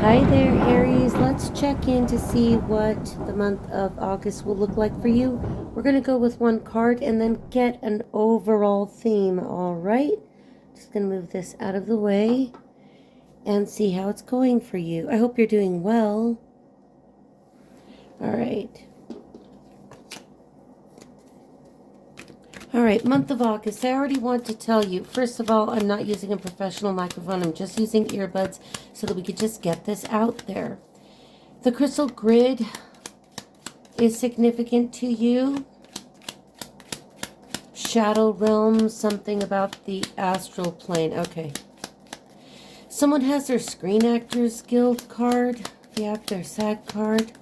Hi there, Aries. Let's check in to see what the month of August will look like for you. We're going to go with one card and then get an overall theme, all right? Just going to move this out of the way and see how it's going for you. I hope you're doing well. All right. All right, month of August. I already want to tell you, first of all, I'm not using a professional microphone. I'm just using earbuds so that we could just get this out there. The crystal grid is significant to you. Shadow realm, something about the astral plane. Okay. Someone has their Screen Actors Guild card. They have their SAG card.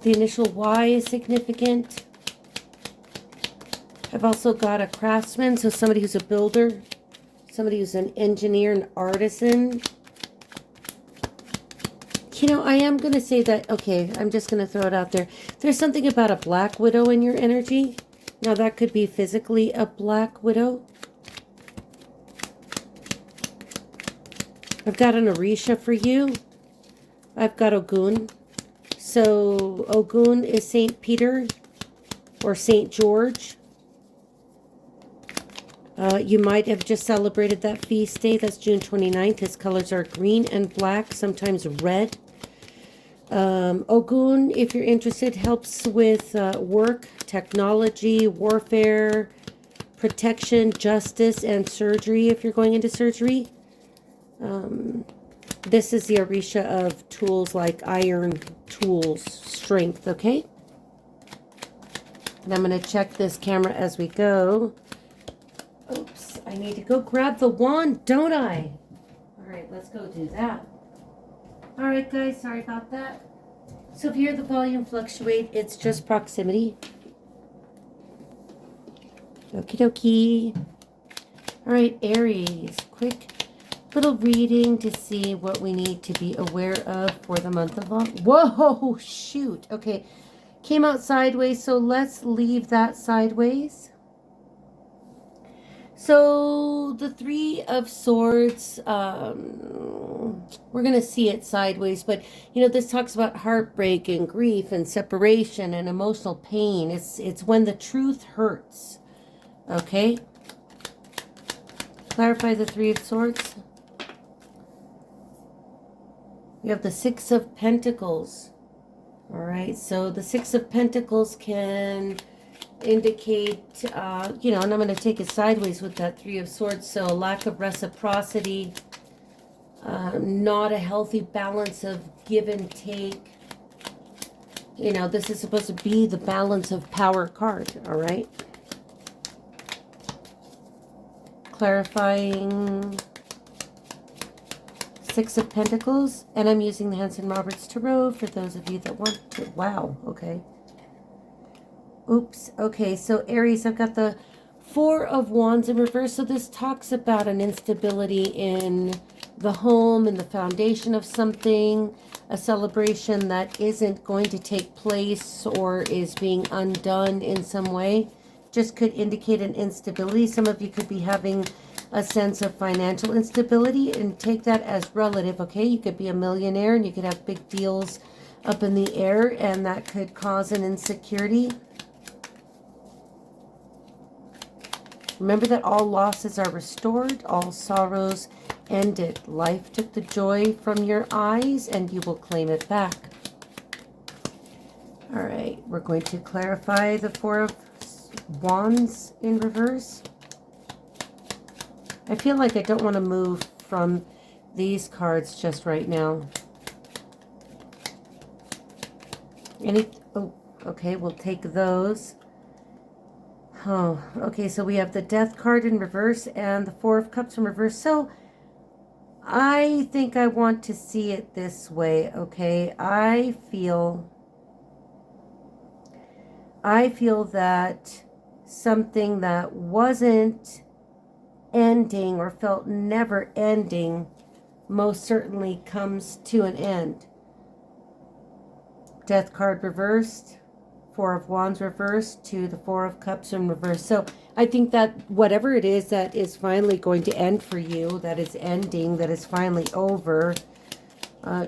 The initial Y is significant. I've also got a craftsman, so somebody who's a builder, somebody who's an engineer, an artisan. You know, I am going to say that, okay, I'm just going to throw it out there. There's something about a black widow in your energy. Now, that could be physically a black widow. I've got an Orisha for you. I've got Ogun. So, Ogun is St. Peter or St. George. You might have just celebrated that feast day. That's June 29th. His colors are green and black, sometimes red. Ogun, if you're interested, helps with work, technology, warfare, protection, justice, and surgery if you're going into surgery. This is the Orisha of tools like iron tools, strength, okay? And I'm going to check this camera as we go. Oops, I need to go grab the wand, don't I? All right, let's go do that. All right, guys, sorry about that. So if you hear the volume fluctuate, it's just proximity. Okie dokie. All right, Aries, quick little reading to see what we need to be aware of for the month of August. Whoa, shoot. Okay, came out sideways, so let's leave that sideways. So the Three of Swords, we're going to see it sideways, but you know, this talks about heartbreak and grief and separation and emotional pain. It's when the truth hurts. Okay? Clarify the Three of Swords. We have the Six of Pentacles. All right, so the Six of Pentacles can indicate, you know, and I'm going to take it sideways with that Three of Swords, so lack of reciprocity, not a healthy balance of give and take. You know, this is supposed to be the balance of power card, all right? Clarifying Six of Pentacles, and I'm using the Hanson Roberts Tarot for those of you that want to. Wow, okay. Oops. Okay, so Aries, I've got the Four of Wands in reverse. So this talks about an instability in the home and the foundation of something, a celebration that isn't going to take place or is being undone in some way. Just could indicate an instability. Some of you could be having a sense of financial instability, and take that as relative, okay? You could be a millionaire and you could have big deals up in the air, and that could cause an insecurity. Remember that all losses are restored, all sorrows ended. Life took the joy from your eyes, and you will claim it back. All right, we're going to clarify the Four of Wands in reverse. I feel like I don't want to move from these cards just right now. Oh, okay, we'll take those. Oh, okay, so we have the Death card in reverse and the Four of Cups in reverse. So I think I want to see it this way, okay? I feel that something that wasn't ending or felt never ending most certainly comes to an end. Death card reversed. Four of Wands reversed to the Four of Cups in reverse. So I think that whatever it is that is finally going to end for you, that is ending, that is finally over,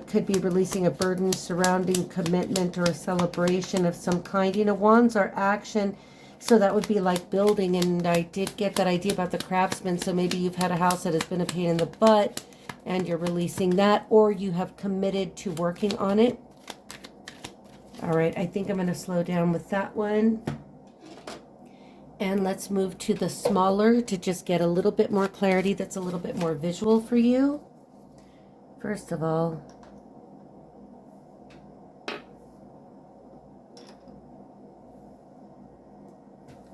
could be releasing a burden surrounding commitment or a celebration of some kind. You know, Wands are action, so that would be like building. And I did get that idea about the craftsman. So maybe you've had a house that has been a pain in the butt and you're releasing that, or you have committed to working on it. All right, I think I'm going to slow down with that one. And let's move to the smaller to just get a little bit more clarity that's a little bit more visual for you. First of all,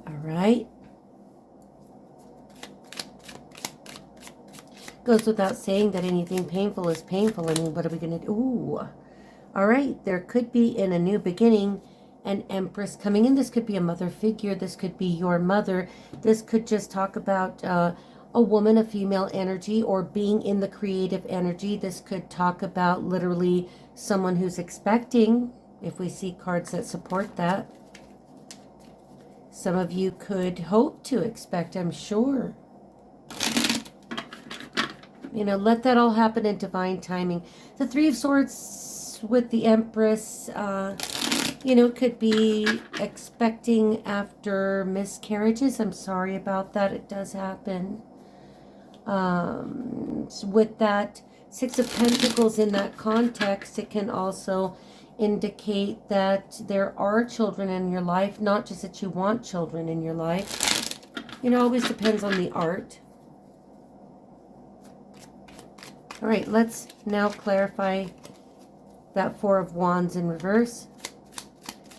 all right. Goes without saying that anything painful is painful. I mean, what are we going to do? Ooh. All right, there could be in a new beginning an Empress coming in. This could be a mother figure. This could be your mother. This could just talk about a woman, a female energy, or being in the creative energy. This could talk about literally someone who's expecting, if we see cards that support that. Some of you could hope to expect, I'm sure. You know, let that all happen in divine timing. The Three of Swords with the Empress, you know, could be expecting after miscarriages. I'm sorry about that. It does happen. With that Six of Pentacles in that context, it can also indicate that there are children in your life, not just that you want children in your life. You know, always depends on the art. All right, let's now clarify that Four of Wands in reverse.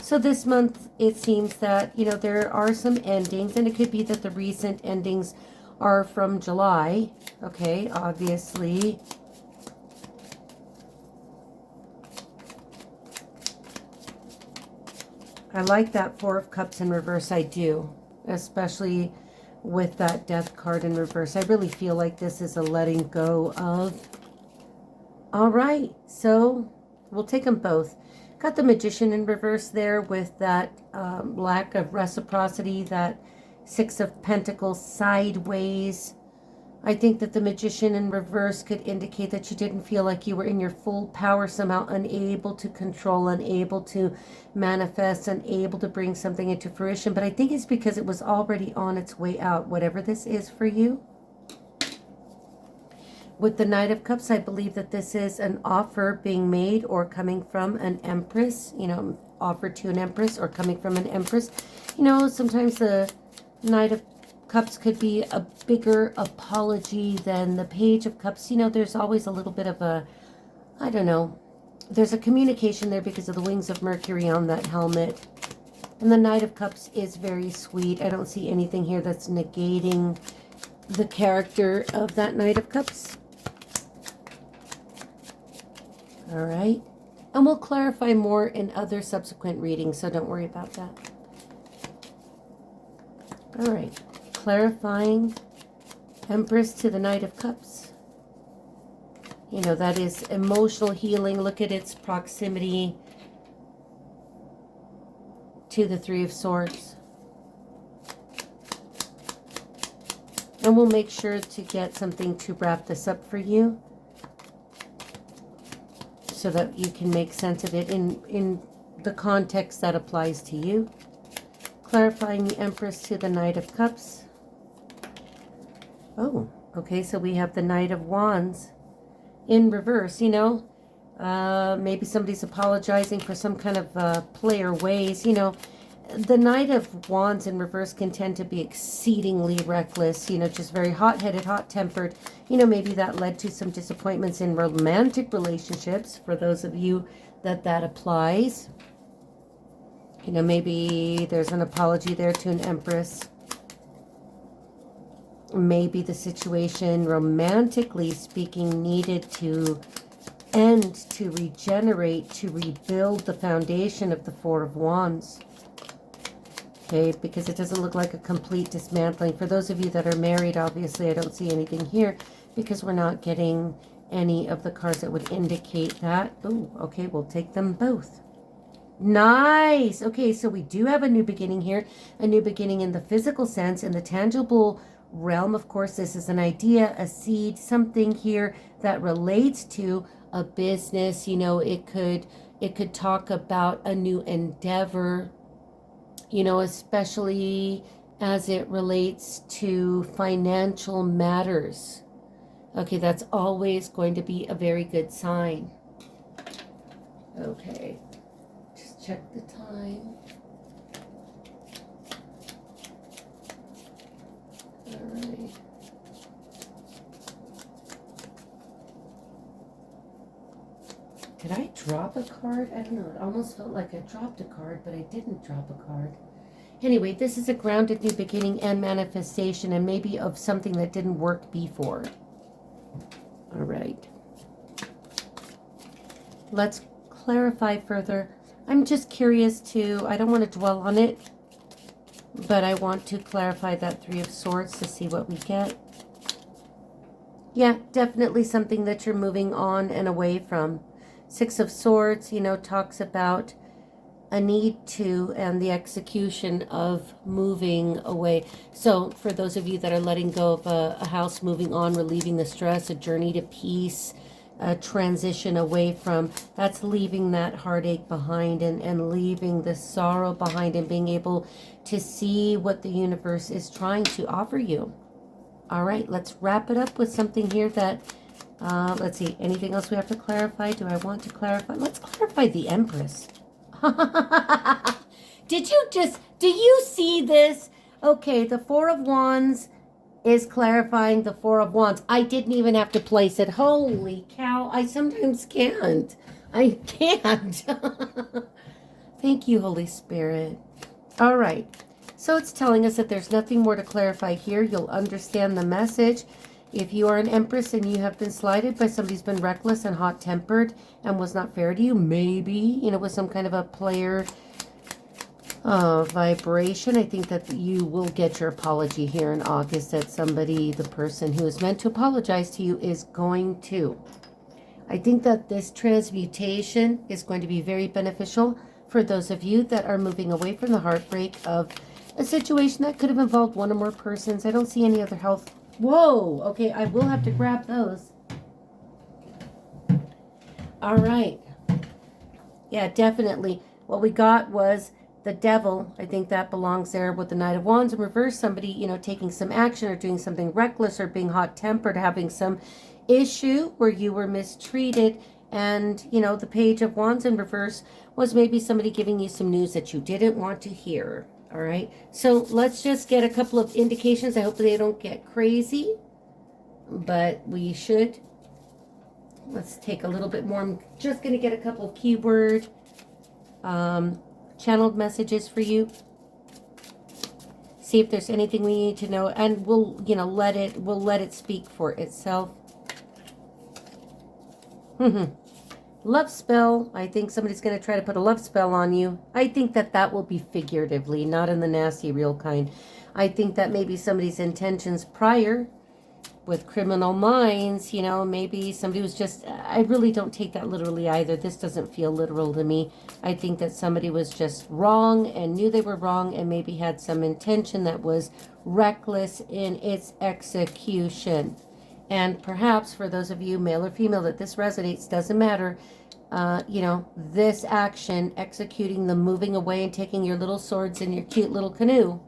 So this month, it seems that, you know, there are some endings, and it could be that the recent endings are from July. Okay, obviously. I like that Four of Cups in reverse, I do. Especially with that Death card in reverse. I really feel like this is a letting go of. All right, so we'll take them both. Got the Magician in reverse there with that lack of reciprocity, that Six of Pentacles sideways. I think that the Magician in reverse could indicate that you didn't feel like you were in your full power, somehow unable to control, unable to manifest, unable to bring something into fruition. But I think it's because it was already on its way out, whatever this is for you. With the Knight of Cups, I believe that this is an offer being made or coming from an Empress, you know, offered to an Empress or coming from an Empress. You know, sometimes the Knight of Cups could be a bigger apology than the Page of Cups. You know, there's always a little bit of a, I don't know, there's a communication there because of the wings of Mercury on that helmet. And the Knight of Cups is very sweet. I don't see anything here that's negating the character of that Knight of Cups. All right. And we'll clarify more in other subsequent readings, so don't worry about that. All right. Clarifying Empress to the Knight of Cups. You know, that is emotional healing. Look at its proximity to the Three of Swords. And we'll make sure to get something to wrap this up for you so that you can make sense of it in the context that applies to you. Clarifying the Empress to the Knight of Cups. Oh, okay, so we have the Knight of Wands in reverse. You know, maybe somebody's apologizing for some kind of play or ways. You know, the Knight of Wands in reverse can tend to be exceedingly reckless, you know, just very hot-headed, hot-tempered. You know, maybe that led to some disappointments in romantic relationships for those of you that applies. You know, maybe there's an apology there to an Empress. Maybe the situation, romantically speaking, needed to end, to regenerate, to rebuild the foundation of the Four of Wands. Okay, because it doesn't look like a complete dismantling. For those of you that are married, obviously I don't see anything here because we're not getting any of the cards that would indicate that. Oh, okay, we'll take them both. Nice. Okay, so we do have a new beginning here, a new beginning in the physical sense, in the tangible realm. Of course, this is an idea, a seed, something here that relates to a business. You know, it could talk about a new endeavor, you know, especially as it relates to financial matters. Okay, that's always going to be a very good sign. Okay. Check the time. All right. Did I drop a card? I don't know. It almost felt like I dropped a card, but I didn't drop a card. Anyway, this is a grounded new beginning and manifestation, and maybe of something that didn't work before. All right. Let's clarify further. I'm just curious I don't want to dwell on it, but I want to clarify that Three of Swords to see what we get. Yeah, definitely something that you're moving on and away from. Six of Swords, you know, talks about a need to and the execution of moving away. So for those of you that are letting go of a house, moving on, relieving the stress, a journey to peace, a transition away from, that's leaving that heartache behind and leaving the sorrow behind and being able to see what the universe is trying to offer you. All right, let's wrap it up with something here that, let's see, anything else we have to clarify? Do I want to clarify? Let's clarify the Empress. Do you see this? Okay, the Four of Wands is clarifying the Four of Wands. I didn't even have to place it. Holy cow, I sometimes can't. I can't. Thank you, Holy Spirit. All right, so it's telling us that there's nothing more to clarify here. You'll understand the message. If you are an Empress and you have been slighted by somebody who's been reckless and hot-tempered and was not fair to you, maybe, you know, with some kind of a player vibration, I think that you will get your apology here in August, that somebody, the person who is meant to apologize to you, is going to. I think that this transmutation is going to be very beneficial for those of you that are moving away from the heartbreak of a situation that could have involved one or more persons. I don't see any other health. Whoa, okay, I will have to grab those. All right. Yeah, definitely. What we got was the Devil. I think that belongs there with the Knight of Wands in reverse. Somebody, you know, taking some action or doing something reckless or being hot-tempered, having some issue where you were mistreated. And, you know, the Page of Wands in reverse was maybe somebody giving you some news that you didn't want to hear. All right. So let's just get a couple of indications. I hope they don't get crazy, but we should. Let's take a little bit more. I'm just going to get a couple of keyword channeled messages for you. See if there's anything we need to know, and we'll, you know, let it speak for itself. Love spell. I think somebody's going to try to put a love spell on you. I think that that will be figuratively, not in the nasty, real kind. I think that maybe somebody's intentions prior with criminal minds, you know, maybe somebody was just, I really don't take that literally either. This doesn't feel literal to me. I think that somebody was just wrong and knew they were wrong and maybe had some intention that was reckless in its execution. And perhaps for those of you, male or female, that this resonates, doesn't matter. You know, this action, executing the moving away and taking your little swords in your cute little canoe,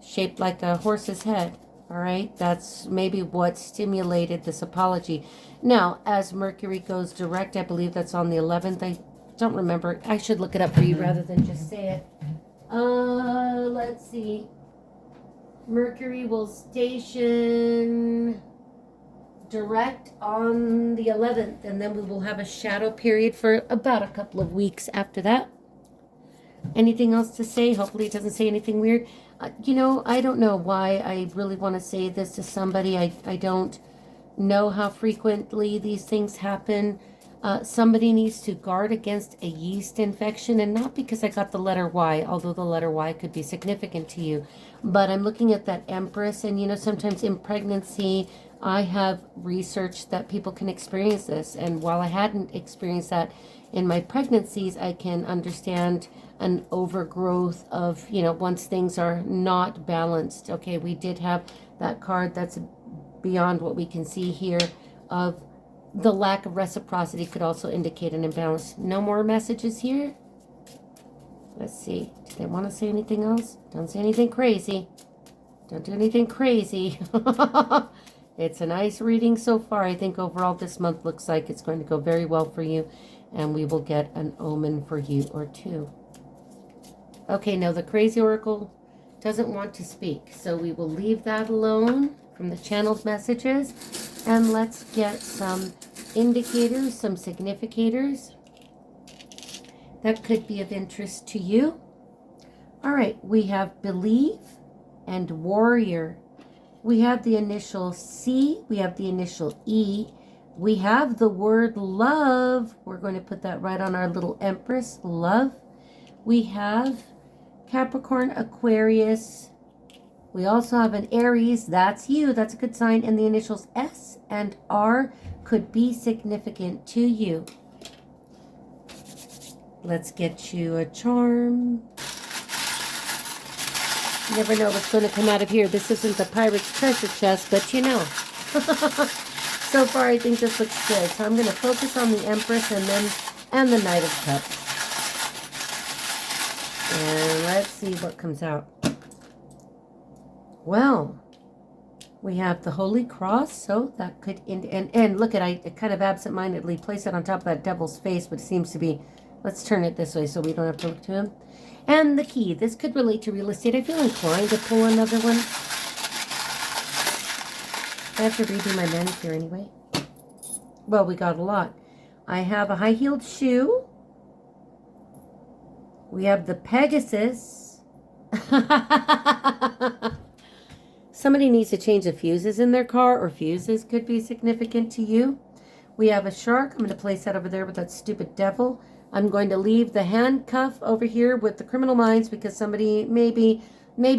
shaped like a horse's head. All right, that's maybe what stimulated this apology. Now, as Mercury goes direct, I believe that's on the 11th. I don't remember. I should look it up for you rather than just say it. Let's see. Mercury will station direct on the 11th, and then we will have a shadow period for about a couple of weeks after that. Anything else to say? Hopefully it doesn't say anything weird. You know, I don't know why I really want to say this to somebody. I don't know how frequently these things happen. Somebody needs to guard against a yeast infection, and not because I got the letter Y, although the letter Y could be significant to you. But I'm looking at that Empress, and you know, sometimes in pregnancy, I have researched that people can experience this. And while I hadn't experienced that in my pregnancies, I can understand an overgrowth of, you know, once things are not balanced. Okay, we did have that card that's beyond what we can see here of the lack of reciprocity could also indicate an imbalance. No more messages here. Let's see. Do they want to say anything else? Don't say anything crazy. Don't do anything crazy. It's a nice reading so far. I think overall this month looks like it's going to go very well for you, and we will get an omen for you or two. Okay, now the crazy oracle doesn't want to speak, so we will leave that alone from the channeled messages, and let's get some indicators, some significators that could be of interest to you. All right, we have believe and warrior. We have the initial C, we have the initial E, we have the word love. We're going to put that right on our little Empress, love. We have Capricorn, Aquarius. We also have an Aries, that's you, that's a good sign, and the initials S and R could be significant to you. Let's get you a charm. You never know what's going to come out of here. This isn't the pirate's treasure chest, but you know. So far, I think this looks good. So I'm going to focus on the Empress and the Knight of Cups. And let's see what comes out. Well, we have the Holy Cross, so that could and look at, I kind of absentmindedly placed it on top of that devil's face, but it seems to be, let's turn it this way so we don't have to look to him. And the key, this could relate to real estate. I feel inclined to pull another one. I have to redo my manicure anyway. Well, we got a lot. I have a high-heeled shoe. We have the Pegasus. Somebody needs to change the fuses in their car, or fuses could be significant to you. We have a shark. I'm going to place that over there with that stupid devil. I'm going to leave the handcuff over here with the criminal minds because somebody maybe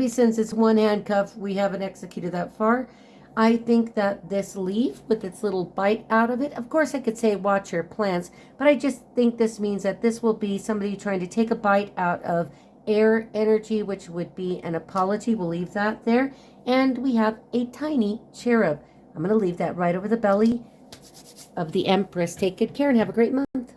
since it's one handcuff, we haven't executed that far. I think that this leaf with its little bite out of it, of course I could say watch your plants, but I just think this means that this will be somebody trying to take a bite out of air energy, which would be an apology. We'll leave that there. And we have a tiny cherub. I'm going to leave that right over the belly of the Empress. Take good care and have a great month.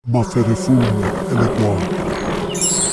ما في رسوم الإطلاق